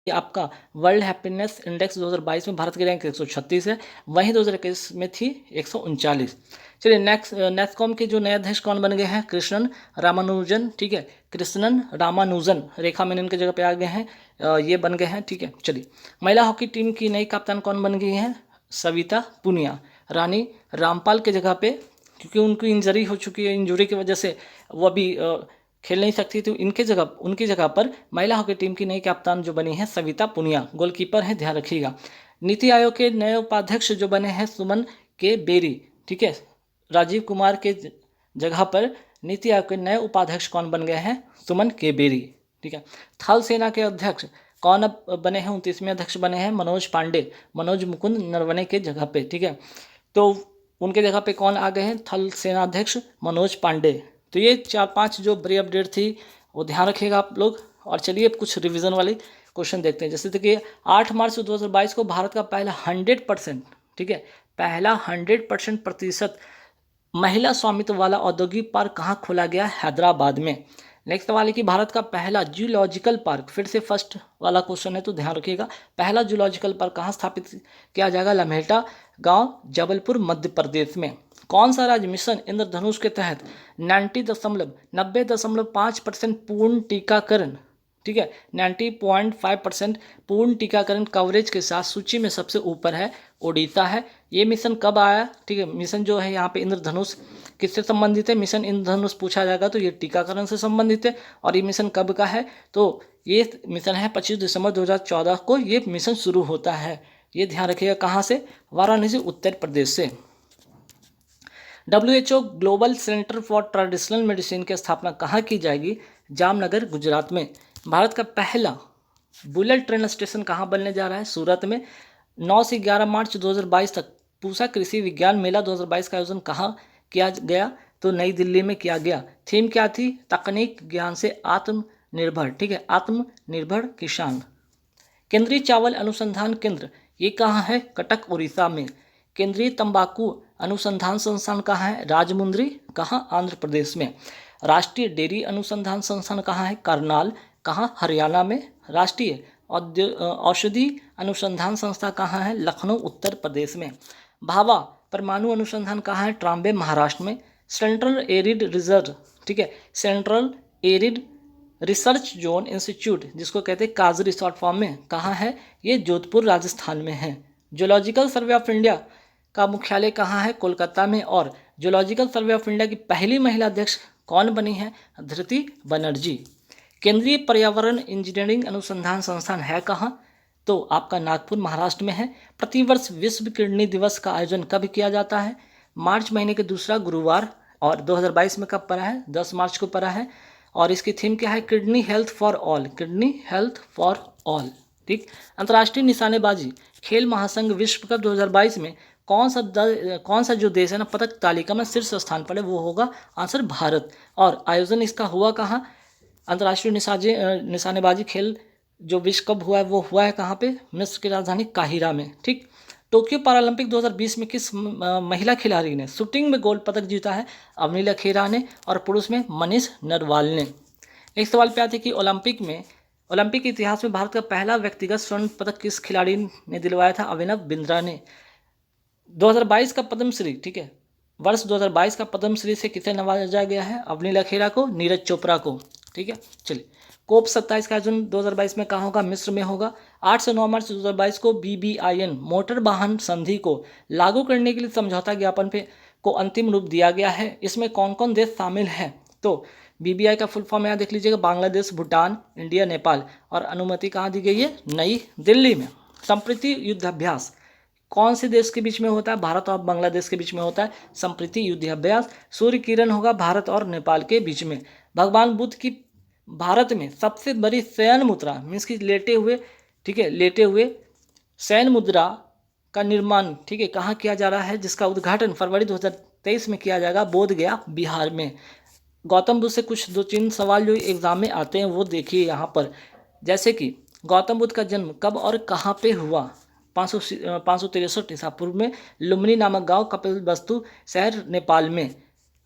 ये आपका world happiness index 2022 में भारत की रैंक 136 है, वहीं 2021 में थी 139। चलिए नेक्स्ट, नेस्कॉम के जो नए अध्यक्ष कौन बन गए हैं? कृष्णन रामानुजन, ठीक है, कृष्णन रामानुजन, रेखा मेनन की जगह पे आ गए हैं, ये बन गए हैं, ठीक है। चलिए महिला हॉकी टीम की नई कप्तान कौन बन गई हैं? सविता पुनिया, रानी रामपाल के जगह पे, क्योंकि उनको इंजरी हो चुकी है, इंजरी की वजह से वो अभी खेल नहीं सकती, तो उनकी जगह पर महिला हॉकी टीम की नई कप्तान जो बनी है सविता पुनिया, गोलकीपर है, ध्यान रखिएगा। नीति आयोग के नए उपाध्यक्ष जो बने हैं सुमन के बेरी, ठीक है, राजीव कुमार के जगह पर नीति आयोग के नए उपाध्यक्ष कौन बन गए हैं? सुमन के बेरी, ठीक है। थल सेना के अध्यक्ष कौन अब बने हैं? 29वें अध्यक्ष बने हैं मनोज पांडे, मनोज मुकुंद नरवणे के जगह पे, ठीक है। तो उनके जगह पे कौन आ गए हैं? थल सेनाध्यक्ष मनोज पांडे। तो ये 4-5 जो बड़ी अपडेट थी वो ध्यान रखिएगा आप लोग। और चलिए कुछ रिवीजन वाले क्वेश्चन देखते हैं। जैसे देखिए 8 मार्च 2022 को भारत का पहला 100%, ठीक है, पहला 100% प्रतिशत महिला स्वामित्व वाला औद्योगिक पार्क कहाँ खोला गया? हैदराबाद में। नेक्स्ट सवाल है कि भारत का पहला जूलॉजिकल पार्क, फिर से फर्स्ट वाला क्वेश्चन है तो ध्यान रखिएगा, पहला जूलॉजिकल पार्क कहाँ स्थापित किया जाएगा? लम्हेटा गांव, जबलपुर, मध्य प्रदेश में। कौन सा राज्य मिशन इंद्रधनुष के तहत 90.5% पूर्ण टीकाकरण, ठीक है, 90.5% पूर्ण टीकाकरण कवरेज के साथ सूची में सबसे ऊपर है? ओडिशा है। ये मिशन कब आया? ठीक है, मिशन जो है यहाँ पे इंद्रधनुष किससे संबंधित है? मिशन इंद्रधनुष पूछा जाएगा तो ये टीकाकरण से संबंधित है। और ये मिशन कब का है? तो ये मिशन है 25 दिसंबर 2014 को ये मिशन शुरू होता है। ये ध्यान रखिएगा। कहाँ से? वाराणसी, उत्तर प्रदेश से। WHO global centre for traditional medicine की स्थापना कहाँ की जाएगी? जामनगर, गुजरात में। भारत का पहला बुलेट ट्रेन स्टेशन कहाँ बनने जा रहा है? सूरत में। 9 से 11 मार्च 2022 तक पूसा कृषि विज्ञान मेला 2022 का आयोजन कहाँ किया गया? तो नई दिल्ली में किया गया। थीम क्या थी? तकनीक ज्ञान से आत्मनिर्भर, ठीक है, आत्मनिर्भर किसान। केंद्रीय चावल अनुसंधान केंद्र ये कहाँ है? कटक, उड़ीसा में। केंद्रीय तंबाकू अनुसंधान संस्थान कहाँ है? राजमुंद्री, कहाँ? आंध्र प्रदेश में। राष्ट्रीय डेयरी अनुसंधान संस्थान कहाँ है? करनाल, कहाँ? हरियाणा में। राष्ट्रीय औषधि अनुसंधान संस्था कहाँ है? लखनऊ, उत्तर प्रदेश में। भाभा परमाणु अनुसंधान कहाँ है? ट्राम्बे, महाराष्ट्र में। सेंट्रल एरिड रिजर्व, ठीक है, central arid research zone institute जिसको कहते हैं काजरी शॉर्ट फॉर्म में, कहाँ है? ये जोधपुर, राजस्थान में है। जूलॉजिकल सर्वे ऑफ इंडिया का मुख्यालय कहाँ है? कोलकाता में। और जूलॉजिकल सर्वे ऑफ इंडिया की पहली महिला अध्यक्ष कौन बनी है? धृति बनर्जी। केंद्रीय पर्यावरण इंजीनियरिंग अनुसंधान संस्थान है कहाँ? तो आपका नागपुर, महाराष्ट्र में है। प्रतिवर्ष विश्व किडनी दिवस का आयोजन कब किया जाता है? मार्च महीने के दूसरा गुरुवार। और 2022 में कब पड़ा है? 10 मार्च को पड़ा है। और इसकी थीम क्या है? Kidney health for all, kidney health for all, ठीक। अंतर्राष्ट्रीय निशानेबाजी खेल महासंघ विश्व कप 2022 में कौन सा जो देश है ना पदक तालिका में शीर्ष स्थान पर है? वो होगा आंसर भारत। और आयोजन इसका हुआ कहाँ? अंतर्राष्ट्रीय निशानेबाजी खेल जो विश्व कप हुआ है वो हुआ है कहाँ पे? मिस्र की राजधानी काहिरा में, ठीक। टोक्यो पैरालंपिक 2020 में किस महिला खिलाड़ी ने शूटिंग में गोल्ड पदक जीता है? अवनीला खेरा ने। और पुरुष में मनीष नरवाल ने। एक सवाल पे आते कि ओलंपिक के इतिहास में भारत का पहला व्यक्तिगत स्वर्ण पदक किस खिलाड़ी ने दिलवाया था? अभिनव बिंद्रा ने। 2022 का पद्मश्री, ठीक है, वर्ष 2022 का पद्मश्री से किसे नवाजा गया है? अवनीला खेरा को, नीरज चोपड़ा को, ठीक है। चलिए कोप 27 का आयोजन 2022 में कहाँ होगा? मिस्र में होगा। 8 से 9 मार्च 2022 को BBIN मोटर वाहन संधि को लागू करने के लिए समझौता ज्ञापन पे को अंतिम रूप दिया गया है। इसमें कौन कौन देश शामिल हैं? तो BBI का फुल फॉर्म यहाँ देख लीजिएगा, बांग्लादेश, भूटान, इंडिया, नेपाल। और अनुमति कहाँ दी गई है? नई दिल्ली में। संप्रीति युद्धाभ्यास कौन से देश के बीच में होता है? भारत और बांग्लादेश के बीच में होता है संप्रीति युद्धाभ्यास। सूर्य किरण होगा भारत और नेपाल के बीच में। भगवान बुद्ध की भारत में सबसे बड़ी शयन मुद्रा मीन्स की लेटे हुए, ठीक है, लेटे हुए शयन मुद्रा का निर्माण, ठीक है, कहाँ किया जा रहा है? जिसका उद्घाटन फरवरी 2023 में किया जाएगा, बोधगया, बिहार में। गौतम बुद्ध से कुछ 2-3 सवाल जो एग्जाम में आते हैं वो देखिए यहाँ पर। जैसे कि गौतम बुद्ध का जन्म कब और कहाँ पे हुआ? 563 ईसा पूर्व में लुम्बिनी नामक गांव, कपिलवस्तु शहर, नेपाल में।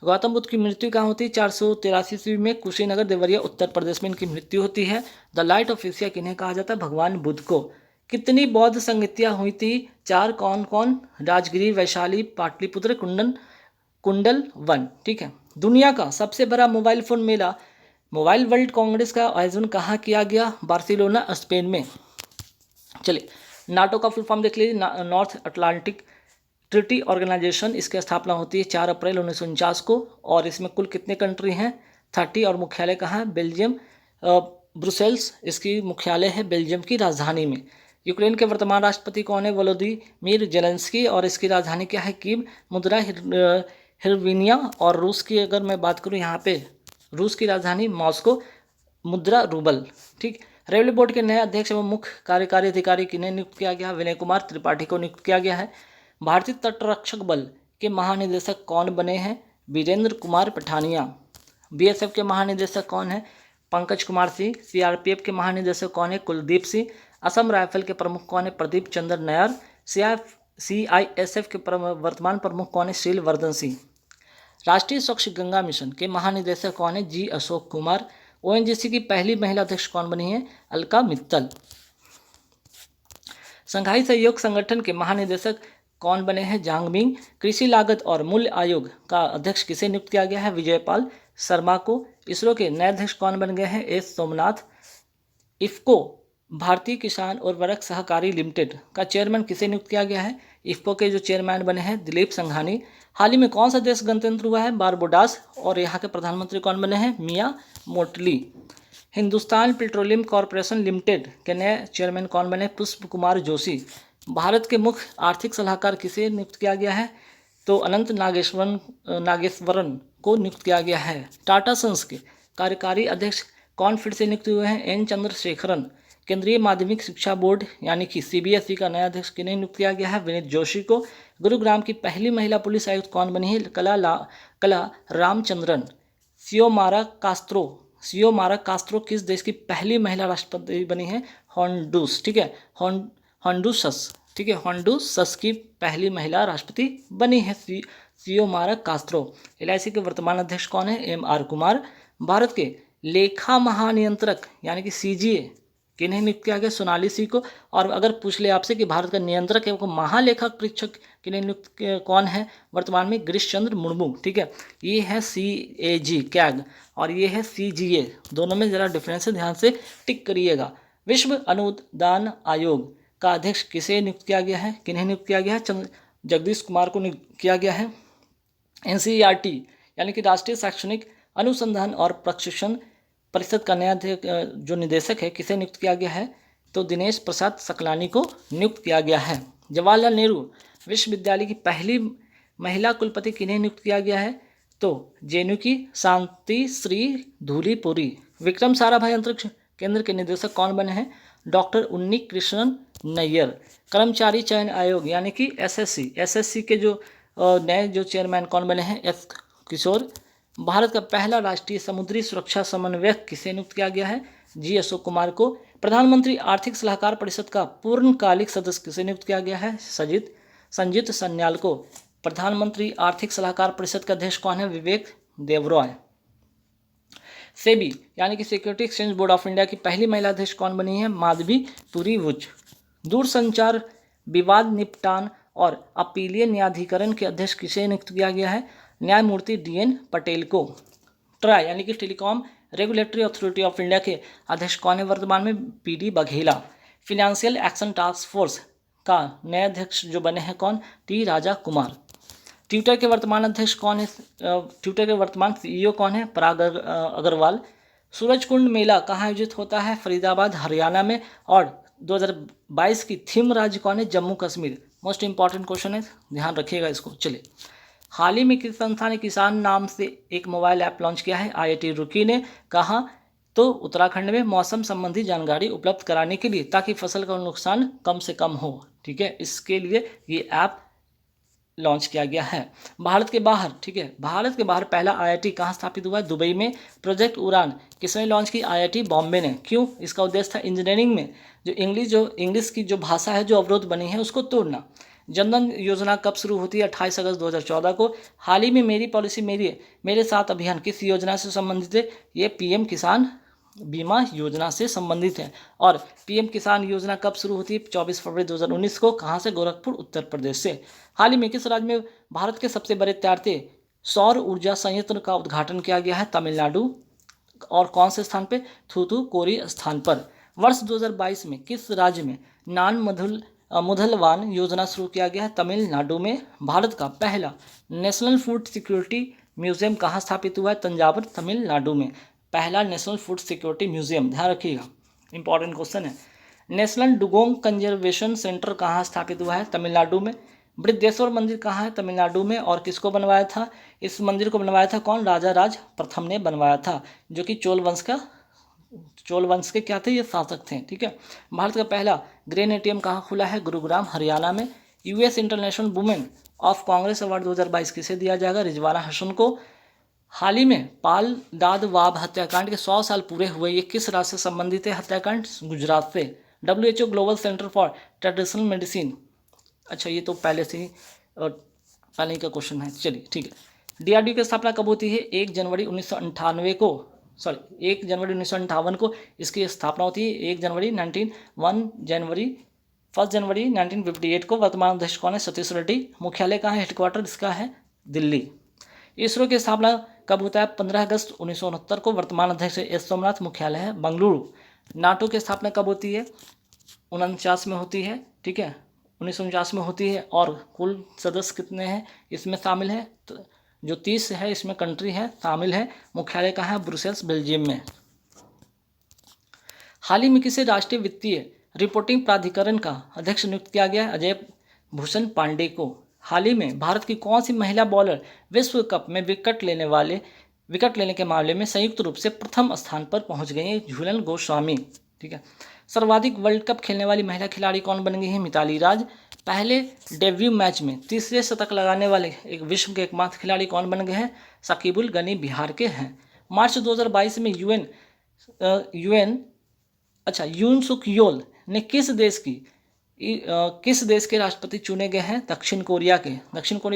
गौतम बुद्ध की मृत्यु कहाँ होती है? 483 ईस्वी में कुशीनगर, देवरिया, उत्तर प्रदेश में इनकी मृत्यु होती है। द लाइट ऑफ एशिया किन्हें कहा जाता है? भगवान बुद्ध को। कितनी बौद्ध संगतियाँ हुई थी? 4। कौन कौन? राजगिरी, वैशाली, पाटलिपुत्र, कुंडल वन। ठीक है। दुनिया का सबसे बड़ा मोबाइल फोन मेला मोबाइल वर्ल्ड कांग्रेस का आयोजन कहाँ किया गया? बार्सिलोना, स्पेन में। चलिए, नाटो का फुल फॉर्म देख लीजिए, नॉर्थ अटलांटिक ट्रिटी ऑर्गेनाइजेशन। इसकी स्थापना होती है 4 अप्रैल 1949 को, और इसमें कुल कितने कंट्री हैं? 30, और मुख्यालय कहाँ है? बेल्जियम, ब्रुसेल्स इसकी मुख्यालय है, बेल्जियम की राजधानी में। यूक्रेन के वर्तमान राष्ट्रपति कौन है? वोलोदिमीर जेलेंस्की, और इसकी राजधानी क्या है? कीव। मुद्रा हिरविनिया। और रूस की अगर मैं बात करूँ यहाँ पे, रूस की राजधानी मॉस्को, मुद्रा रूबल। ठीक। रेलवे बोर्ड के नए अध्यक्ष एवं मुख्य कार्यकारी अधिकारी किन्हें नियुक्त किया गया? विनय कुमार त्रिपाठी को नियुक्त किया गया है। भारतीय तटरक्षक बल के महानिदेशक कौन बने हैं? वीरेंद्र कुमार पठानिया। बीएसएफ के महानिदेशक कौन है? पंकज कुमार सिंह। सीआरपीएफ के महानिदेशक कौन है? कुलदीप सिंह। असम राइफल के प्रमुख कौन है? प्रदीप चंद्र नायर। सीआईएसएफ के वर्तमान प्रमुख कौन है? शीलवर्धन सिंह। राष्ट्रीय स्वच्छ गंगा मिशन के महानिदेशक कौन है? जी अशोक कुमार। ओएनजीसी की पहली महिला अध्यक्ष कौन बनी है? अलका मित्तल। संघाई सहयोग संगठन के महानिदेशक कौन बने हैं? जांग मिंग। कृषि लागत और मूल्य आयोग का अध्यक्ष किसे नियुक्त किया गया है? विजयपाल शर्मा को। इसरो के नए अध्यक्ष कौन बन गए हैं? एस सोमनाथ। इफ्को भारतीय किसान उर्वरक सहकारी लिमिटेड का चेयरमैन किसे नियुक्त किया गया है? इफ्को के जो चेयरमैन बने हैं दिलीप संघानी। हाल ही में कौन सा देश गणतंत्र हुआ है? बारबोडास। और यहाँ के प्रधानमंत्री कौन बने हैं? मिया मोटली। हिंदुस्तान पेट्रोलियम कॉरपोरेशन लिमिटेड के नए चेयरमैन कौन बने? पुष्प कुमार जोशी। भारत के मुख्य आर्थिक सलाहकार किसे नियुक्त किया गया है? तो अनंत नागेश्वरन को नियुक्त किया गया है। टाटा सन्स के कार्यकारी अध्यक्ष कौन फिर से नियुक्त हुए हैं? एन चंद्रशेखरन। केंद्रीय माध्यमिक शिक्षा बोर्ड यानी कि सीबीएसई का नया अध्यक्ष किन्हें नियुक्त किया गया है? विनीत जोशी को। गुरुग्राम की पहली महिला पुलिस आयुक्त कौन बनी है? कला रामचंद्रन। सियोमारा कास्त्रो किस देश की पहली महिला राष्ट्रपति बनी है? होंडुस। ठीक है, होंडुसस। ठीक है, होंडुसस की पहली महिला राष्ट्रपति बनी है सियोमारा कास्त्रो। एलआईसी के वर्तमान अध्यक्ष कौन है? एमआर कुमार। भारत के लेखा महानियंत्रक यानी कि सीजीए किन्हें नियुक्त किया गया? सोनाली सी को। और अगर पूछ ले आपसे कि भारत का नियंत्रक है वो महालेखा परीक्षक किन्हें नियुक्त कौन है वर्तमान में? गिरीश चंद्र मुर्मू। ठीक है, ये है CAG कैग और ये है CGA, दोनों में ज़रा डिफरेंस है, ध्यान से टिक करिएगा। विश्व अनुदान आयोग का अध्यक्ष किसे नियुक्त किया गया है? किन्हें नियुक्त किया गया है? जगदीश कुमार को नियुक्त किया गया है। NCERT यानी कि राष्ट्रीय शैक्षणिक अनुसंधान और प्रशिक्षण परिषद का नया जो निदेशक है किसे नियुक्त किया गया है? तो दिनेश प्रसाद सकलानी को नियुक्त किया गया है। जवाहरलाल नेहरू विश्वविद्यालय की पहली महिला कुलपति किन्हें नियुक्त किया गया है? तो जेएनयू की शांति श्री धूलीपुरी। विक्रम साराभाई अंतरिक्ष केंद्र के निदेशक कौन बने हैं? डॉक्टर उन्नी कृष्णन नैयर। कर्मचारी चयन आयोग यानी कि एसएससी के जो नए जो चेयरमैन कौन बने हैं? एस किशोर। भारत का पहला राष्ट्रीय समुद्री सुरक्षा समन्वयक किसे नियुक्त किया गया है? जी अशोक कुमार को। प्रधानमंत्री आर्थिक सलाहकार परिषद का पूर्णकालिक सदस्य किसे नियुक्त किया गया है? संजीत सन्याल को। प्रधानमंत्री आर्थिक सलाहकार परिषद का अध्यक्ष कौन है? विवेक देवरॉय। सेबी यानी कि security exchange board of India की पहली महिला अध्यक्ष कौन बनी है? माधवी पुरी वुच। दूरसंचार विवाद निपटान और अपीलीय न्यायाधिकरण के अध्यक्ष किसे नियुक्त किया गया है? न्यायमूर्ति DN पटेल को। ट्राई यानी कि telecom regulatory authority of India के अध्यक्ष कौन है वर्तमान में? PD Baghela. Financial action task force का नए अध्यक्ष जो बने हैं कौन? T राजा कुमार। ट्विटर के वर्तमान अध्यक्ष कौन है? ट्विटर के वर्तमान CEO कौन है? पराग अग्रवाल। सूरजकुंड मेला कहाँ आयोजित होता है? फरीदाबाद हरियाणा में। और 2022 की थीम राज्य कौन है? Jammu Kashmir. Most important question है, ध्यान रखिएगा इसको। चलिए, हाल ही में किस संस्था ने किसान नाम से एक मोबाइल ऐप लॉन्च किया है? IIT रुड़की ने। कहाँ? तो उत्तराखंड में मौसम संबंधी जानकारी उपलब्ध कराने के लिए, ताकि फसल का नुकसान कम से कम हो। ठीक है, इसके लिए ये ऐप लॉन्च किया गया है। भारत के बाहर, ठीक है, भारत के बाहर पहला IIT कहाँ स्थापित हुआ है? दुबई में। प्रोजेक्ट उड़ान किसने लॉन्च की? IIT बॉम्बे ने। क्यों? इसका उद्देश्य था इंजीनियरिंग में जो इंग्लिश की जो भाषा है जो अवरोध बनी है उसको तोड़ना। जनधन योजना कब शुरू होती है? 28 अगस्त 2014 को। हाल ही में मेरी पॉलिसी मेरे साथ अभियान किस योजना से संबंधित है? ये PM किसान बीमा योजना से संबंधित है। और पीएम किसान योजना कब शुरू होती है? 24 फरवरी 2019 को। कहाँ से? गोरखपुर, उत्तर प्रदेश से। हाल ही में किस राज्य में भारत के सबसे बड़े तैरते सौर ऊर्जा संयंत्र का उद्घाटन किया गया है? तमिलनाडु। और कौन से स्थान पे? थूथुकुडी स्थान पर। वर्ष 2022 में किस राज्य में नान मुधलवान योजना शुरू किया गया है? तमिलनाडु में। भारत का पहला नेशनल फूड सिक्योरिटी म्यूजियम कहाँ स्थापित हुआ है? तंजावुर, तमिलनाडु में। पहला नेशनल फूड सिक्योरिटी म्यूजियम, ध्यान रखिएगा, इंपॉर्टेंट क्वेश्चन है। नेशनल डुगोंग कंजर्वेशन सेंटर कहाँ स्थापित हुआ है? तमिलनाडु में। बृहदेश्वर मंदिर कहाँ है? तमिलनाडु में। और किसको बनवाया था? इस मंदिर को बनवाया था कौन? राजा राज प्रथम ने बनवाया था, जो कि चोल वंश के क्या थे? ये शासक थे। ठीक है। भारत का पहला ग्रेन एटीएम कहाँ खुला है? गुरुग्राम, हरियाणा में। US international women of Congress award 2022 किसे दिया जाएगा? रिजवाना हसन को। हाल ही में पाल दाद वाब हत्याकांड के 100 साल पूरे हुए, ये किस राज्य से संबंधित है हत्याकांड? गुजरात से। WHO global centre for traditional medicine, अच्छा ये तो पहले से ही पहले का क्वेश्चन है, चलिए ठीक है। DRDO की स्थापना कब होती है? 1 जनवरी 1958 को, 1 जनवरी 1958 को इसकी स्थापना होती है। 1 जनवरी 1958 को। वर्तमान अध्यक्ष कौन है? सतीश रेड्डी। मुख्यालय कहाँ है? हेडक्वार्टर इसका है दिल्ली। इसरो की स्थापना कब होता है? 15 अगस्त 1969 को। वर्तमान अध्यक्ष एस सोमनाथ। मुख्यालय है बंगलुरु। नाटो की स्थापना कब होती है? 49 में होती है। ठीक है, 1949 में होती है। और कुल सदस्य कितने हैं इसमें शामिल है? तो जो 30 है इसमें कंट्री है शामिल है। मुख्यालय कहाँ है? ब्रुसेल्स, बेल्जियम में। हाल ही में किसे राष्ट्रीय वित्तीय रिपोर्टिंग प्राधिकरण का अध्यक्ष नियुक्त किया गया है? अजय भूषण पांडे को। हाल ही में भारत की कौन सी महिला बॉलर विश्व कप में विकेट लेने के मामले में संयुक्त रूप से प्रथम स्थान पर पहुंच गई है? झूलन गोस्वामी। ठीक है। सर्वाधिक वर्ल्ड कप खेलने वाली महिला खिलाड़ी कौन बन गई है? मिताली राज। पहले डेब्यू मैच में तीसरे शतक लगाने वाले एक विश्व के एकमात्र खिलाड़ी कौन बन गए हैं? शकीबुल गनी, बिहार के हैं। मार्च 2022 में यून सुक योल ने किस देश के राष्ट्रपति चुने गए हैं? दक्षिण कोरिया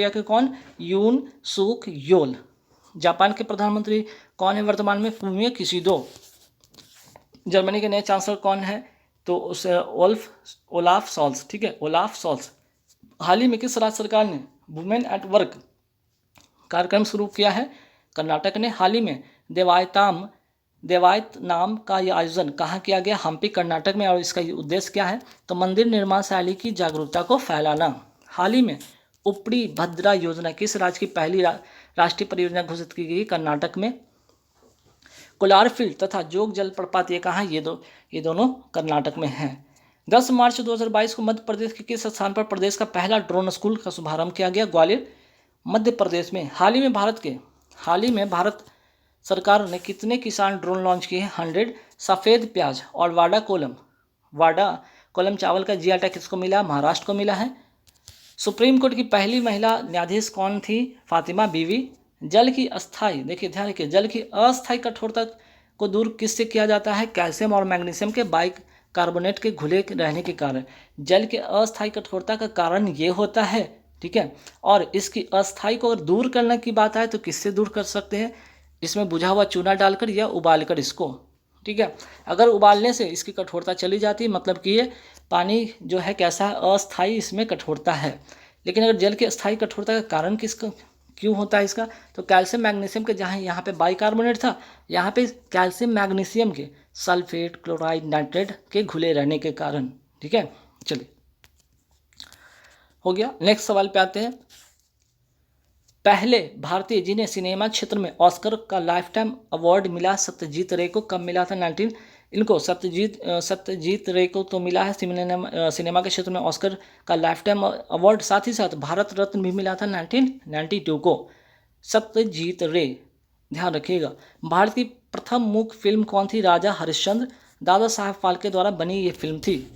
के कौन? यून सुक योल। जापान के प्रधानमंत्री कौन है वर्तमान में? फूमियो किशिडो। जर्मनी के नए चांसलर कौन है? तो उसे ओलाफ शॉल्स। ठीक है, ओलाफ शॉल्स। हाल ही में किस राज्य सरकार ने वुमेन एट वर्क कार्यक्रम शुरू किया है? कर्नाटक ने। हाल ही में देवायत नाम का यह आयोजन कहाँ किया गया? हम्पी, कर्नाटक में। और इसका उद्देश्य क्या है? तो मंदिर निर्माण शैली की जागरूकता को फैलाना। हाल ही में उपड़ी भद्रा योजना किस राज्य की पहली राष्ट्रीय परियोजना घोषित की गई? कर्नाटक में। कोलार फील्ड तथा जोग जलप्रपात ये कहाँ? ये दोनों कर्नाटक में हैं। 10 मार्च 2022 को मध्य प्रदेश के किस स्थान पर प्रदेश का पहला ड्रोन स्कूल का शुभारंभ किया गया? ग्वालियर, मध्य प्रदेश में। हाल ही में भारत सरकार ने कितने किसान ड्रोन लॉन्च किए हैं? 100। सफ़ेद प्याज और वाडा कोलम चावल का GI टैग किसको मिला? महाराष्ट्र को मिला है। सुप्रीम कोर्ट की पहली महिला न्यायाधीश कौन थी? फातिमा बीवी। जल की अस्थायी, देखिए ध्यान रखिए, जल की अस्थायी कठोरता को दूर किससे किया जाता है? कैल्शियम और मैग्नीशियम के बाइकार्बोनेट के घुले रहने के कारण। जल के अस्थायी कठोरता का कारण ये होता है। ठीक है, और इसकी अस्थायी को अगर दूर करने की बात आए तो किससे दूर कर सकते हैं? इसमें बुझा हुआ चूना डालकर या उबालकर इसको। ठीक है, अगर उबालने से इसकी कठोरता चली जाती है, मतलब कि ये पानी जो है कैसा है? अस्थायी इसमें कठोरता है। लेकिन अगर जल की अस्थायी कठोरता का कारण क्यों होता है इसका? तो कैल्शियम मैग्नीशियम के, जहाँ यहाँ पे बाइकार्बोनेट था, यहाँ पे कैल्शियम मैग्नीशियम के सल्फेट, क्लोराइड, नाइट्रेट के घुले रहने के कारण। ठीक है, चलिए हो गया। नेक्स्ट सवाल पे आते हैं। पहले भारतीय जिन्हें सिनेमा क्षेत्र में ऑस्कर का लाइफ टाइम अवार्ड मिला, सत्यजीत रे को कब मिला था? सत्यजीत रे को तो मिला है सिनेमा के क्षेत्र में ऑस्कर का लाइफ टाइम अवार्ड। साथ ही साथ भारत रत्न भी मिला था 1992 को। सत्यजीत रे, ध्यान रखिएगा। भारत की प्रथम मूक फिल्म कौन थी? राजा हरिश्चंद्र। दादा साहब फाल्के द्वारा बनी ये फिल्म थी।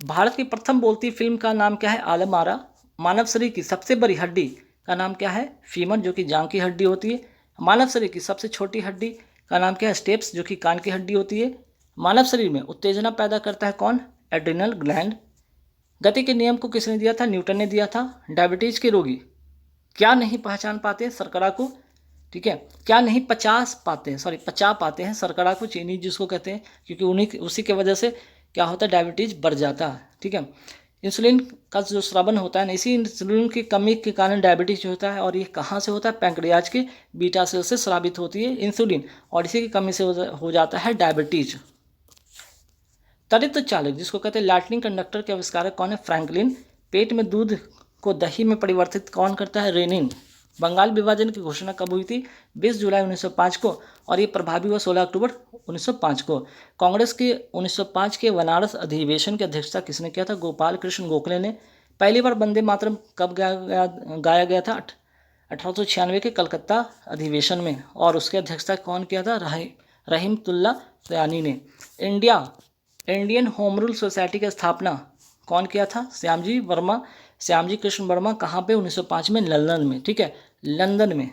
भारत की प्रथम बोलती फिल्म का नाम क्या है? आलम आरा। मानव शरीर की सबसे बड़ी हड्डी का नाम क्या है? फीमर, जो कि जांघ की हड्डी होती है। मानव शरीर की सबसे छोटी हड्डी का नाम क्या है? स्टेप्स, जो कि कान की हड्डी होती है। मानव शरीर में उत्तेजना पैदा करता है कौन? Adrenal gland. गति के नियम को किसने दिया था? न्यूटन ने दिया था। डायबिटीज के रोगी क्या नहीं पहचान पाते? शर्करा को। ठीक है, क्या नहीं 50 पाते हैं शर्करा को, चीनी जिसको कहते हैं, क्योंकि उसी के वजह से क्या होता है, डायबिटीज बढ़ जाता है। ठीक है, इंसुलिन का जो स्रावन होता है ना, इसी इंसुलिन की कमी के कारण डायबिटीज होता है। और ये कहाँ से होता है, पैंक्रियाज के बीटा सेल से स्रावित होती है इंसुलिन, और इसी की कमी से हो जाता है डायबिटीज। त्वरित चालक जिसको कहते हैं लाइटनिंग कंडक्टर के आविष्कारक कौन है, फ्रैंकलिन। पेट में दूध को दही में परिवर्तित कौन करता है, रेनिन। बंगाल विभाजन की घोषणा कब हुई थी, 20 जुलाई 1905 को, और ये प्रभावी हुआ 16 अक्टूबर 1905 को। कांग्रेस के 1905 के बनारस अधिवेशन की अध्यक्षता किसने किया था, गोपाल कृष्ण गोखले ने। पहली बार वंदे मातरम कब गाया गया था, 1896 के कलकत्ता अधिवेशन में, और उसकी अध्यक्षता कौन किया था, रहीमतुल्ला सयानी ने। इंडियन होम रूल सोसाइटी की स्थापना कौन किया था, श्यामजी कृष्ण वर्मा। कहाँ पे, 1905 में, लंदन में। ठीक है, लंदन में।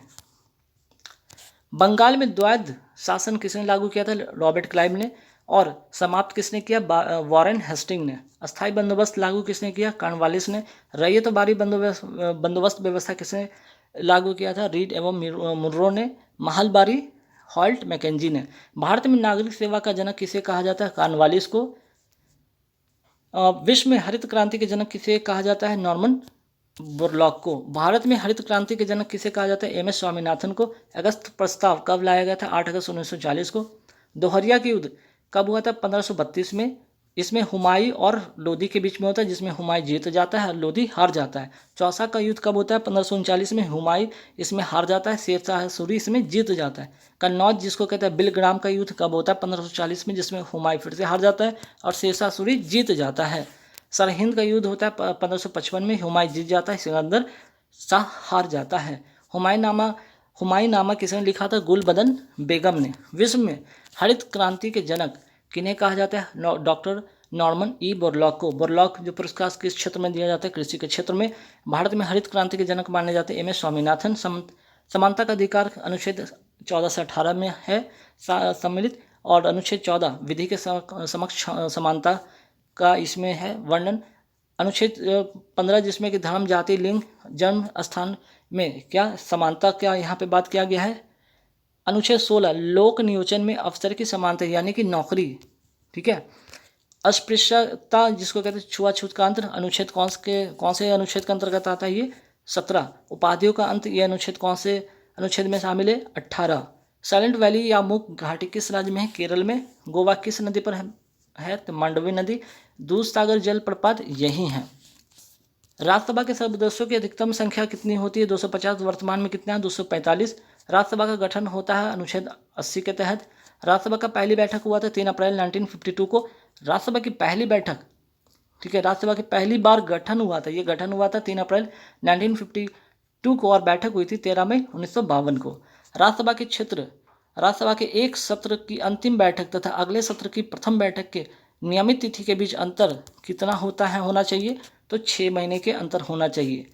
बंगाल में द्वैध शासन किसने लागू किया था, रॉबर्ट क्लाइव ने। और समाप्त किसने किया, वॉरेन हेस्टिंग ने। अस्थायी बंदोबस्त लागू किसने किया, कॉर्नवालिस ने। रैयतबारी बंदोबस्त व्यवस्था किसने लागू किया था, रीड एवं मुर्रो ने। महलबारी हॉल्ट मैकेंजी ने। भारत में नागरिक सेवा का जनक किसे कहा जाता है, कॉर्नवालिस को। विश्व में हरित क्रांति के जनक किसे कहा जाता है, नॉर्मन बोरलॉग को। भारत में हरित क्रांति के जनक किसे कहा जाता है, एम एस स्वामीनाथन को। अगस्त प्रस्ताव कब लाया गया था, 8 अगस्त 1940 को। दोहरिया की युद्ध कब हुआ था, 1532 में। इसमें हुमायूं और लोधी के बीच में होता है, जिसमें हुमायूं जीत जाता है, लोधी हार जाता है। चौसा का युद्ध कब होता है, 1539 में। हुमायूं इसमें हार जाता है, शेरशाह सूरी इसमें जीत जाता है। कन्नौज जिसको कहते हैं बिलग्राम का युद्ध कब होता है, 1540 में, जिसमें हुमायूं फिर से हार जाता है और शेरशाह सूरी जीत जाता है। सरहिंद का युद्ध होता है 1555 में, हुमायूं जीत जाता है, सिकंदर शाह हार जाता है। हुमायूंनामा किसने लिखा था, गुलबदन बेगम ने। विश्व में हरित क्रांति के जनक किन्हें कहा जाता है, डॉक्टर नॉर्मन ई बोरलॉग को। बोरलॉग जो पुरस्कार किस क्षेत्र में दिया जाता है, कृषि के क्षेत्र में। भारत में हरित क्रांति के जनक माने जाते हैं एम एस स्वामीनाथन। समानता का अधिकार अनुच्छेद 14 से 18 में है सम्मिलित, और अनुच्छेद 14 विधि के समक्ष समानता का इसमें है वर्णन। अनुच्छेद 15 जिसमें कि धर्म, जाति, लिंग, जन्म स्थान में क्या समानता क्या यहाँ पे बात किया गया है। अनुच्छेद 16 लोक नियोजन में अफसर की समानता यानी कि नौकरी। ठीक है, अस्पृश्यता जिसको कहते हैं छुआछूत का अंतर, अनुच्छेद कौन से अनुच्छेद के अंतर्गत आता है, ये 17। उपाधियों का अंत, ये अनुच्छेद कौन से अनुच्छेद में शामिल है, 18। साइलेंट वैली या मूक घाटी किस राज्य में है, केरल में। गोवा किस नदी पर है तो मांडवी नदी। दूध सागर जल प्रपात यही है। राज्यसभा के सदस्यों की अधिकतम संख्या कितनी होती है, 250। वर्तमान में कितना है, 245। राज्यसभा का गठन होता है अनुच्छेद 80 के तहत। राज्यसभा का पहली बैठक हुआ था 3 अप्रैल 1952 को। राज्यसभा की पहली बैठक, ठीक है, राज्यसभा की पहली बार गठन हुआ था, ये गठन हुआ था 3 अप्रैल 1952 को, और बैठक हुई थी 13 मई 1952 को। राज्यसभा के एक सत्र की अंतिम बैठक तथा अगले सत्र की प्रथम बैठक के नियमित तिथि के बीच अंतर कितना होना चाहिए, तो 6 महीने के अंतर होना चाहिए।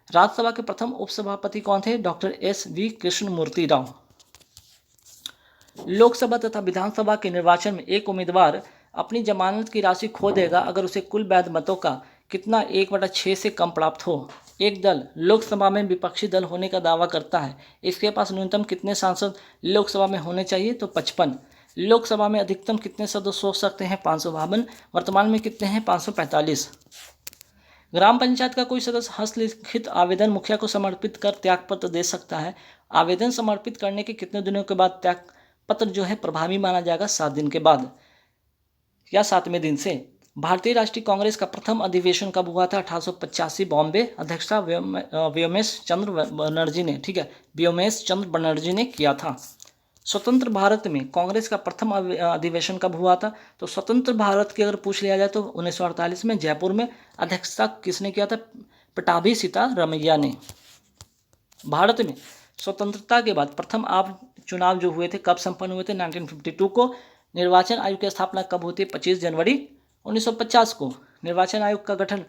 राज्यसभा के प्रथम उपसभापति कौन थे, डॉक्टर एस.वी. कृष्णमूर्ति राव। लोकसभा तथा विधानसभा के निर्वाचन में एक उम्मीदवार अपनी जमानत की राशि खो देगा अगर उसे कुल वैध मतों का कितना 1/6 से कम प्राप्त हो। एक दल लोकसभा में विपक्षी दल होने का दावा करता है, इसके पास न्यूनतम कितने सांसद लोकसभा में होने चाहिए, तो 55। लोकसभा में अधिकतम कितने सदस्य हो सकते हैं, 552। वर्तमान में कितने हैं, 545। ग्राम पंचायत का कोई सदस्य हस्तलिखित आवेदन मुखिया को समर्पित कर त्यागपत्र दे सकता है। आवेदन समर्पित करने के कितने दिनों के बाद त्यागपत्र जो है प्रभावी माना जाएगा, 7 दिन के बाद या 7वें दिन से। भारतीय राष्ट्रीय कांग्रेस का प्रथम अधिवेशन कब हुआ था, 1885 बॉम्बे। अध्यक्षता व्योमेश चंद्र बनर्जी ने, ठीक है, व्योमेश चंद्र बनर्जी ने किया था। स्वतंत्र भारत में कांग्रेस का प्रथम अधिवेशन कब हुआ था, तो स्वतंत्र भारत की अगर पूछ लिया जाए तो 1948 में जयपुर में। अध्यक्षता किसने किया था, पटाभी सीतारमैया ने। भारत में स्वतंत्रता के बाद प्रथम आप चुनाव जो हुए थे कब संपन्न हुए थे, 1952 को। निर्वाचन आयोग की स्थापना कब होती है, 25 जनवरी 1950 को। निर्वाचन आयोग का गठन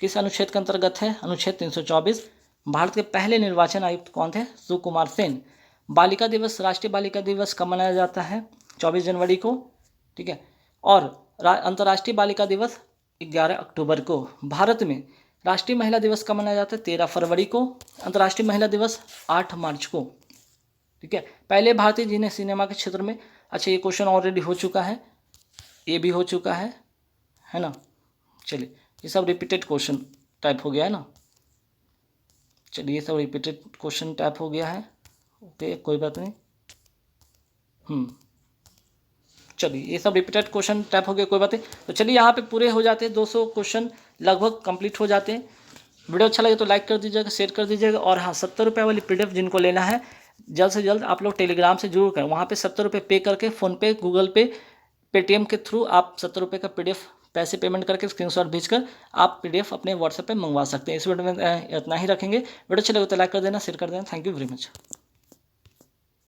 किस अनुच्छेद के अंतर्गत है, अनुच्छेद 324। भारत के पहले निर्वाचन आयुक्त कौन थे, सुकुमार सेन। बालिका दिवस, राष्ट्रीय बालिका दिवस कब मनाया जाता है, 24 जनवरी को, ठीक है। और अंतर्राष्ट्रीय बालिका दिवस 11 अक्टूबर को। भारत में राष्ट्रीय महिला दिवस कब मनाया जाता है, 13 फरवरी को। अंतर्राष्ट्रीय महिला दिवस 8 मार्च को। ठीक है। पहले भारतीय जिन्हें सिनेमा के क्षेत्र में, अच्छा ये क्वेश्चन ऑलरेडी हो चुका है, ये भी हो चुका है ना। चलिए ये सब रिपीटेड क्वेश्चन टाइप हो गया है ना। चलिए ये सब रिपीटेड क्वेश्चन टाइप हो गया है, ओके कोई बात नहीं। चलिए ये सब रिपीटेड क्वेश्चन टाइप हो गया, कोई बात नहीं। तो चलिए यहाँ पे पूरे हो जाते हैं, 200 क्वेश्चन लगभग कंप्लीट हो जाते हैं। वीडियो अच्छा लगे तो लाइक कर दीजिएगा, शेयर कर दीजिएगा। और हाँ, 70 रुपये वाली PDF जिनको लेना है जल्द से जल्द आप लोग टेलीग्राम से जरूर करें। वहाँ पे 70 रुपये पे करके फ़ोनपे, गूगल पे, पेटीएम के थ्रू आप 70 रुपये का PDF पैसे पेमेंट करके स्क्रीनशॉट भेजकर आप PDF अपने व्हाट्सएप पे मंगवा सकते हैं। इस वीडियो में इतना ही रखेंगे। वीडियो अच्छा लगे तो लाइक कर देना, शेयर कर देना। Thank you very much.